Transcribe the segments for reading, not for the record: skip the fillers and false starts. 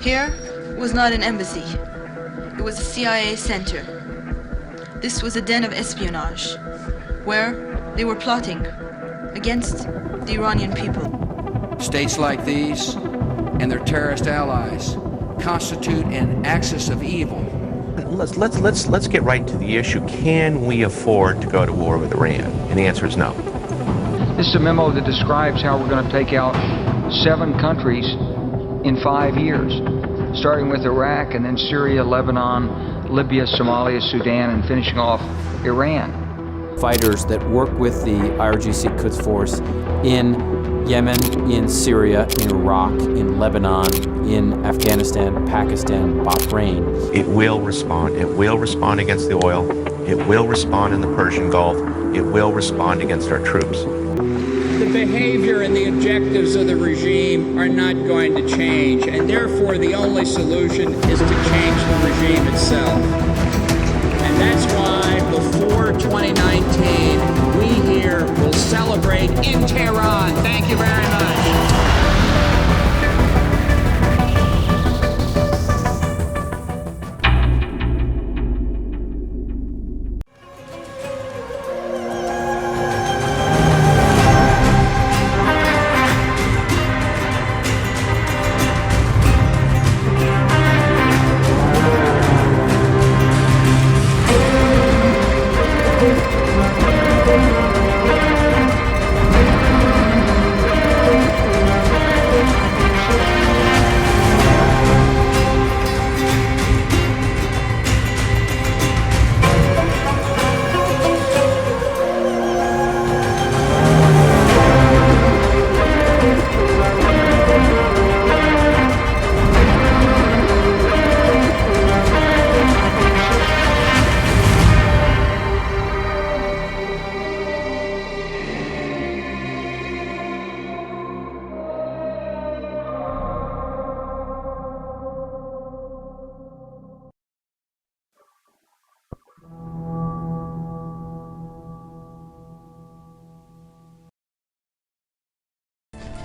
Here was not an embassy. It was a CIA center. This was a den of espionage, where they were plotting against the Iranian people. States like these and their terrorist allies constitute an axis of evil. Let's get right to the issue. Can we afford to go to war with Iran? And the answer is no. This is a memo that describes how we're going to take out 7 countries in 5 years, starting with Iraq and then Syria, Lebanon, Libya, Somalia, Sudan, and finishing off Iran. Fighters that work with the IRGC Quds Force in Yemen, in Syria, in Iraq, in Lebanon, in Afghanistan, Pakistan, Bahrain. It will respond. It will respond against the oil. It will respond in the Persian Gulf. It will respond against our troops. The behavior and the objectives of the regime are not going to change, and therefore the only solution is to change the regime itself. And that's why before 2019, we here will celebrate in Tehran. Thank you very much.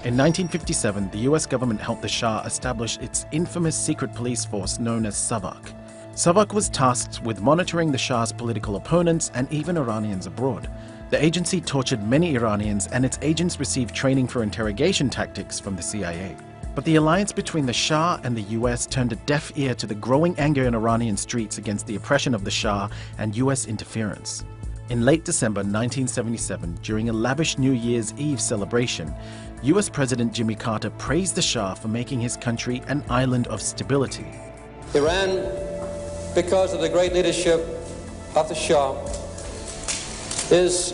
In 1957, the US government helped the Shah establish its infamous secret police force known as Savak. Savak was tasked with monitoring the Shah's political opponents and even Iranians abroad. The agency tortured many Iranians, and its agents received training for interrogation tactics from the CIA. But the alliance between the Shah and the US turned a deaf ear to the growing anger in Iranian streets against the oppression of the Shah and US interference. In late December 1977, during a lavish New Year's Eve celebration, US President Jimmy Carter praised the Shah for making his country an island of stability. Iran, because of the great leadership of the Shah, is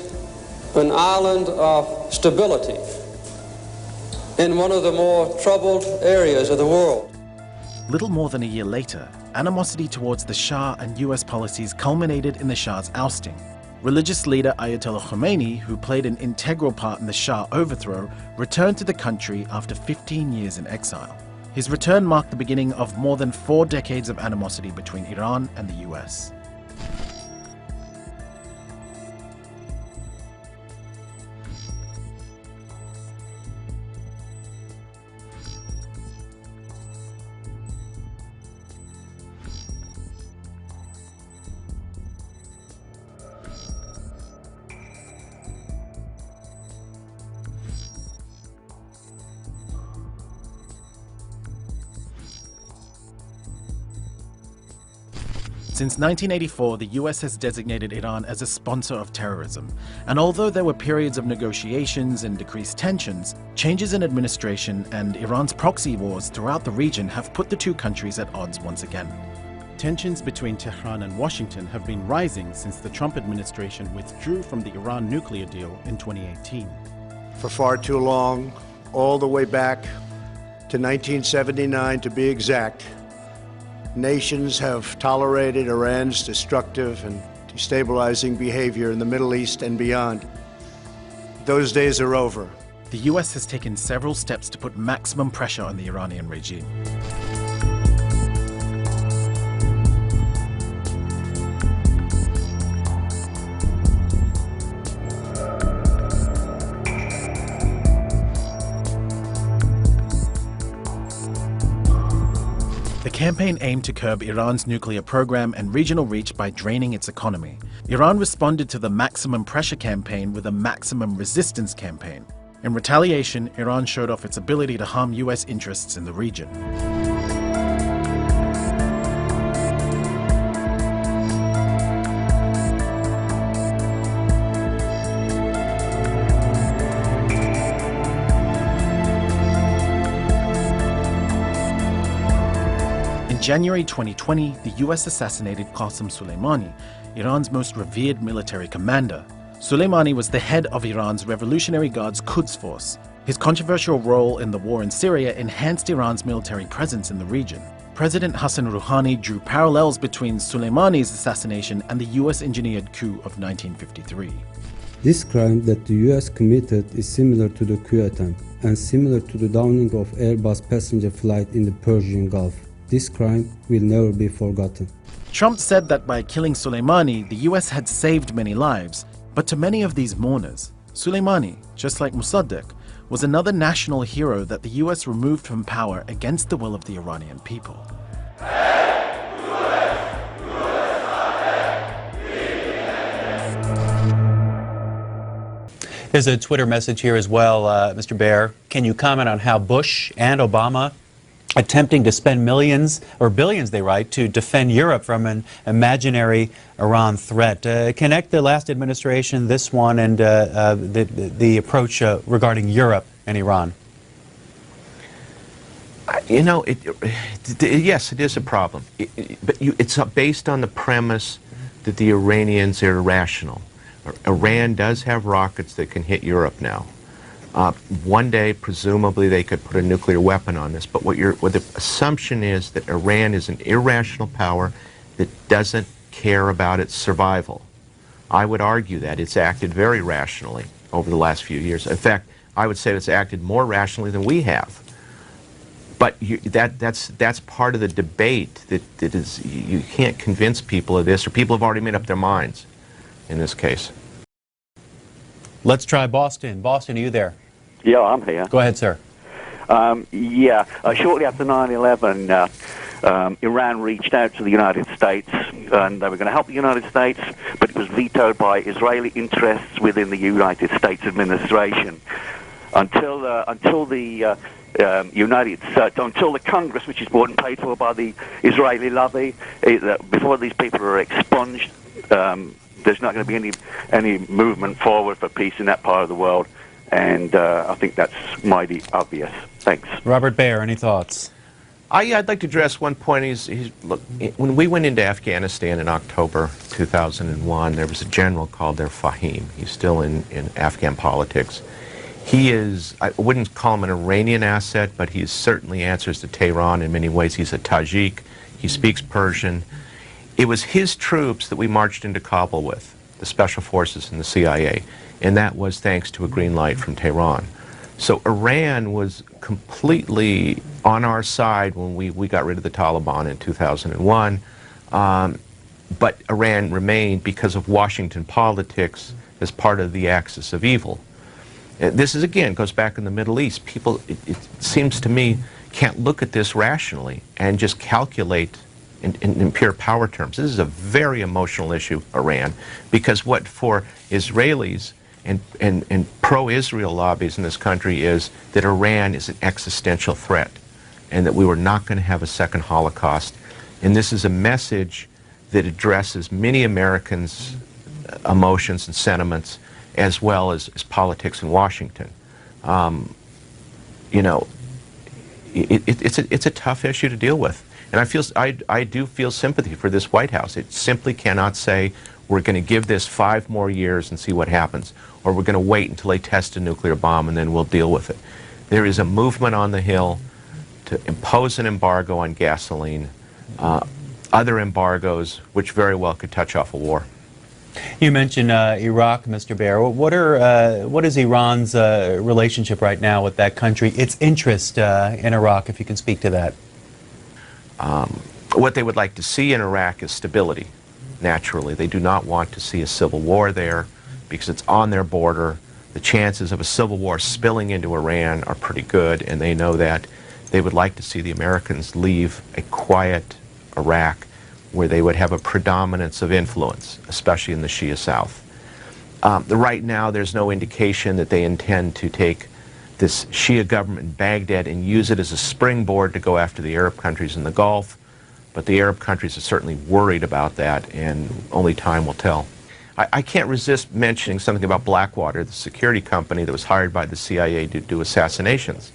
an island of stability in one of the more troubled areas of the world. Little more than a year later, animosity towards the Shah and US policies culminated in the Shah's ousting. Religious leader Ayatollah Khomeini, who played an integral part in the Shah overthrow, returned to the country after 15 years in exile. His return marked the beginning of more than 4 decades of animosity between Iran and the US. Since 1984, the US has designated Iran as a sponsor of terrorism. And although there were periods of negotiations and decreased tensions, changes in administration and Iran's proxy wars throughout the region have put the two countries at odds once again. Tensions between Tehran and Washington have been rising since the Trump administration withdrew from the Iran nuclear deal in 2018. For far too long, all the way back to 1979 to be exact, nations have tolerated Iran's destructive and destabilizing behavior in the Middle East and beyond. Those days are over. The US has taken several steps to put maximum pressure on the Iranian regime. The campaign aimed to curb Iran's nuclear program and regional reach by draining its economy. Iran responded to the maximum pressure campaign with a maximum resistance campaign. In retaliation, Iran showed off its ability to harm US interests in the region. In January 2020, the US assassinated Qasem Soleimani, Iran's most revered military commander. Soleimani was the head of Iran's Revolutionary Guards Quds Force. His controversial role in the war in Syria enhanced Iran's military presence in the region. President Hassan Rouhani drew parallels between Soleimani's assassination and the US-engineered coup of 1953. This crime that the US committed is similar to the coup attempt and similar to the downing of Airbus passenger flight in the Persian Gulf. This crime will never be forgotten. Trump said that by killing Soleimani, the US had saved many lives. But to many of these mourners, Soleimani, just like Mossadegh, was another national hero that the US removed from power against the will of the Iranian people. There's a Twitter message here as well, Mr. Baer. Can you comment on how Bush and Obama attempting to spend millions, or billions they write, to defend Europe from an imaginary Iran threat? Connect the last administration, this one, and the approach regarding Europe and Iran. You know, yes, it is a problem. But it's based on the premise that the Iranians are irrational. Iran does have rockets that can hit Europe now. One day, presumably, they could put a nuclear weapon on this. But what the assumption is that Iran is an irrational power that doesn't care about its survival. I would argue that it's acted very rationally over the last few years. In fact, I would say it's acted more rationally than we have. But that's part of the debate. That is, you can't convince people of this, or people have already made up their minds in this case. Let's try Boston. Boston, are you there? Yeah, I'm here. Go ahead, sir. Shortly after 9/11, Iran reached out to the United States, and they were going to help the United States, but it was vetoed by Israeli interests within the United States administration. Until the Congress, which is bought and paid for by the Israeli lobby, before these people are expunged, there's not going to be any movement forward for peace in that part of the world, and I think that's mighty obvious. Thanks. Robert Baer, any thoughts? I'd like to address one point. Look, when we went into Afghanistan in October 2001, there was a general called there Fahim. He's still in Afghan politics. He is, I wouldn't call him an Iranian asset, but he certainly answers to Tehran in many ways. He's a Tajik. He speaks Persian. It was his troops that we marched into Kabul with, the special forces and the CIA, and that was thanks to a green light from Tehran. So Iran was completely on our side when we got rid of the Taliban in 2001, but Iran remained, because of Washington politics, as part of the axis of evil. This is, again, goes back in the Middle East. People, it seems to me, can't look at this rationally and just calculate in pure power terms. This is a very emotional issue, Iran, because what for Israelis and pro-Israel lobbies in this country is that Iran is an existential threat and that we were not going to have a second Holocaust. And this is a message that addresses many Americans' emotions and sentiments, as well as politics in Washington. You know, it's a tough issue to deal with. And I do feel sympathy for this White House. It simply cannot say, we're going to give this 5 more years and see what happens, or we're going to wait until they test a nuclear bomb and then we'll deal with it. There is a movement on the Hill to impose an embargo on gasoline, other embargoes, which very well could touch off a war. You mentioned Iraq, Mr. Baer. What is Iran's relationship right now with that country, its interest in Iraq, if you can speak to that? What they would like to see in Iraq is stability, naturally. They do not want to see a civil war there because it's on their border. The chances of a civil war spilling into Iran are pretty good, and they know that. They would like to see the Americans leave a quiet Iraq where they would have a predominance of influence, especially in the Shia South. Right now, there's no indication that they intend to take this Shia government in Baghdad and use it as a springboard to go after the Arab countries in the Gulf, but the Arab countries are certainly worried about that, and only time will tell. I can't resist mentioning something about Blackwater, the security company that was hired by the CIA to do assassinations.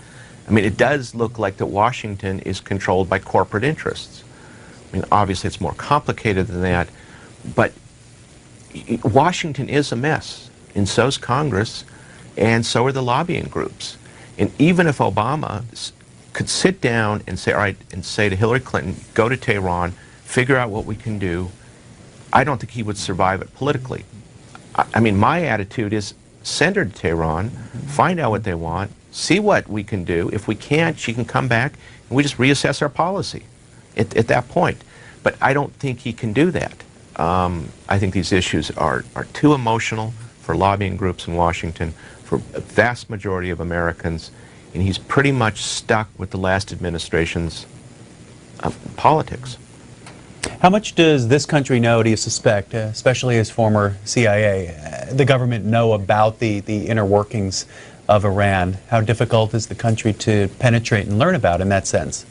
I mean, it does look like that Washington is controlled by corporate interests. I mean, obviously it's more complicated than that, but Washington is a mess, and so's Congress, and so are the lobbying groups. And even if Obama could sit down and say, all right, and say to Hillary Clinton, go to Tehran, figure out what we can do, I don't think he would survive it politically. I mean, my attitude is send her to Tehran, find out what they want, see what we can do. If we can't, she can come back, and we just reassess our policy at that point. But I don't think he can do that. I think these issues are too emotional for lobbying groups in Washington, for a vast majority of Americans, and he's pretty much stuck with the last administration's politics. How much does this country know, do you suspect, especially as former CIA, the government know about the inner workings of Iran? How difficult is the country to penetrate and learn about in that sense?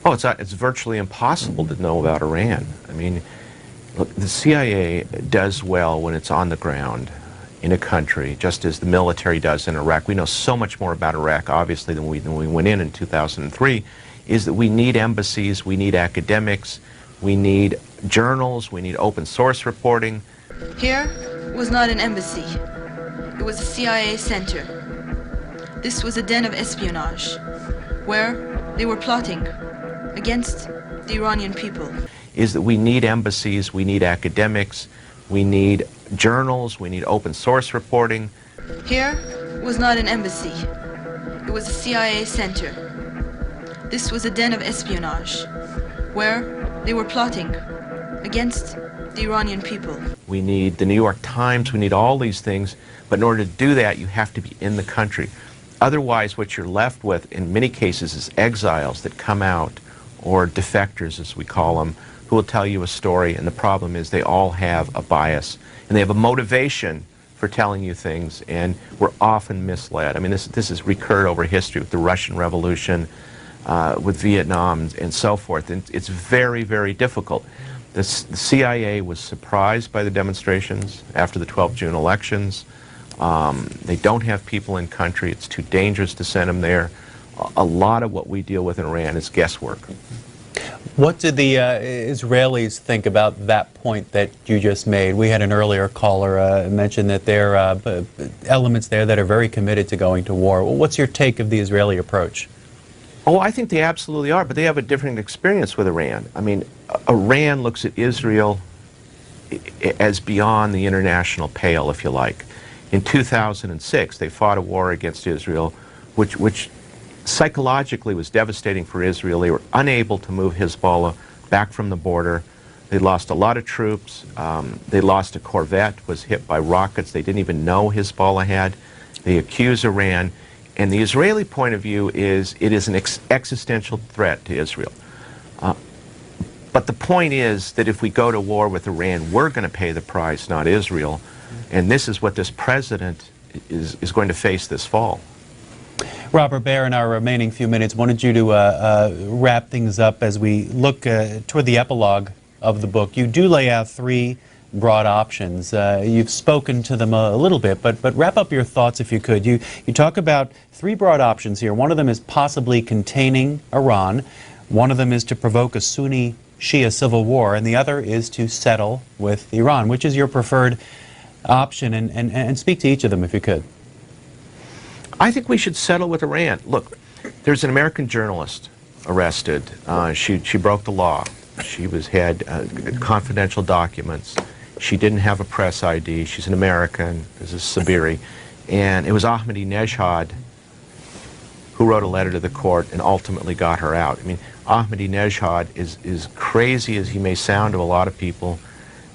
Oh, it's virtually impossible to know about Iran. I mean, look, the CIA does well when it's on the ground in a country, just as the military does in Iraq. We know so much more about Iraq, obviously, than we went in 2003, is that we need embassies, we need academics, we need journals, we need open source reporting. Here was not an embassy. It was a CIA center. This was a den of espionage, where they were plotting against the Iranian people. Is that we need embassies, we need academics, we need journals, we need open source reporting. Here was not an embassy. It was a CIA center. This was a den of espionage, where they were plotting against the Iranian people. We need the New York Times, we need all these things, but in order to do that, you have to be in the country. Otherwise, what you're left with, in many cases, is exiles that come out, or defectors, as we call them, who will tell you a story, and the problem is they all have a bias, and they have a motivation for telling you things, and we're often misled. I mean, this has recurred over history with the Russian Revolution, with Vietnam, and so forth, and it's very, very difficult. The CIA was surprised by the demonstrations after the 12 June elections. They don't have people in country. It's too dangerous to send them there. A lot of what we deal with in Iran is guesswork. What did the Israelis think about that point that you just made? We had an earlier caller mention that there are elements there that are very committed to going to war. What's your take of the Israeli approach? Oh, I think they absolutely are, but they have a different experience with Iran. I mean, Iran looks at Israel as beyond the international pale, if you like. In 2006, they fought a war against Israel, which psychologically was devastating for Israel. They were unable to move Hezbollah back from the border. They lost a lot of troops. They lost a Corvette, was hit by rockets they didn't even know Hezbollah had. They accuse Iran. And the Israeli point of view is it is an existential threat to Israel. But the point is that if we go to war with Iran, we're going to pay the price, not Israel. And this is what this president is going to face this fall. Robert Baer, in our remaining few minutes, wanted you to wrap things up as we look toward the epilogue of the book. You do lay out three broad options. You've spoken to them a little bit, but wrap up your thoughts if you could. You talk about three broad options here. One of them is possibly containing Iran. One of them is to provoke a Sunni-Shia civil war, and the other is to settle with Iran. Which is your preferred option? And speak to each of them if you could. I think we should settle with Iran. Look, there's an American journalist arrested. She broke the law. She had confidential documents. She didn't have a press ID. She's an American. This is Sabiri. And it was Ahmadinejad who wrote a letter to the court and ultimately got her out. I mean, Ahmadinejad is crazy as he may sound to a lot of people,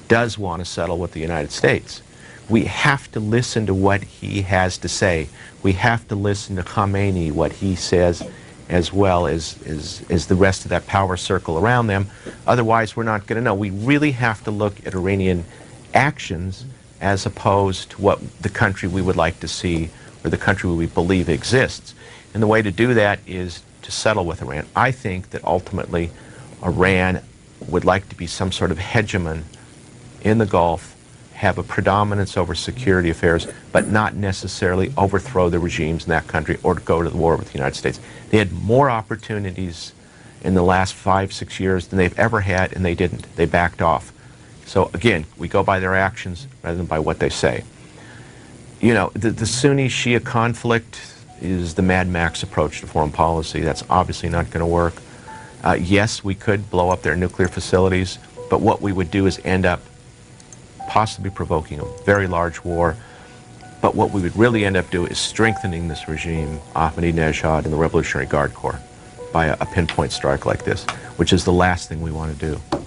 does want to settle with the United States. We have to listen to what he has to say. We have to listen to Khamenei, what he says, as well as the rest of that power circle around them. Otherwise, we're not going to know. We really have to look at Iranian actions as opposed to what the country we would like to see or the country we believe exists. And the way to do that is to settle with Iran. I think that ultimately Iran would like to be some sort of hegemon in the Gulf, have a predominance over security affairs, but not necessarily overthrow the regimes in that country or to go to the war with the United States. They had more opportunities in the last 5-6 years than they've ever had, and they didn't. They backed off. So again, we go by their actions rather than by what they say. You know, the Sunni-Shia conflict is the Mad Max approach to foreign policy. That's obviously not going to work. Yes, we could blow up their nuclear facilities, but what we would do is end up possibly provoking a very large war. But what we would really end up doing is strengthening this regime, Ahmadinejad and the Revolutionary Guard Corps, by a pinpoint strike like this, which is the last thing we want to do.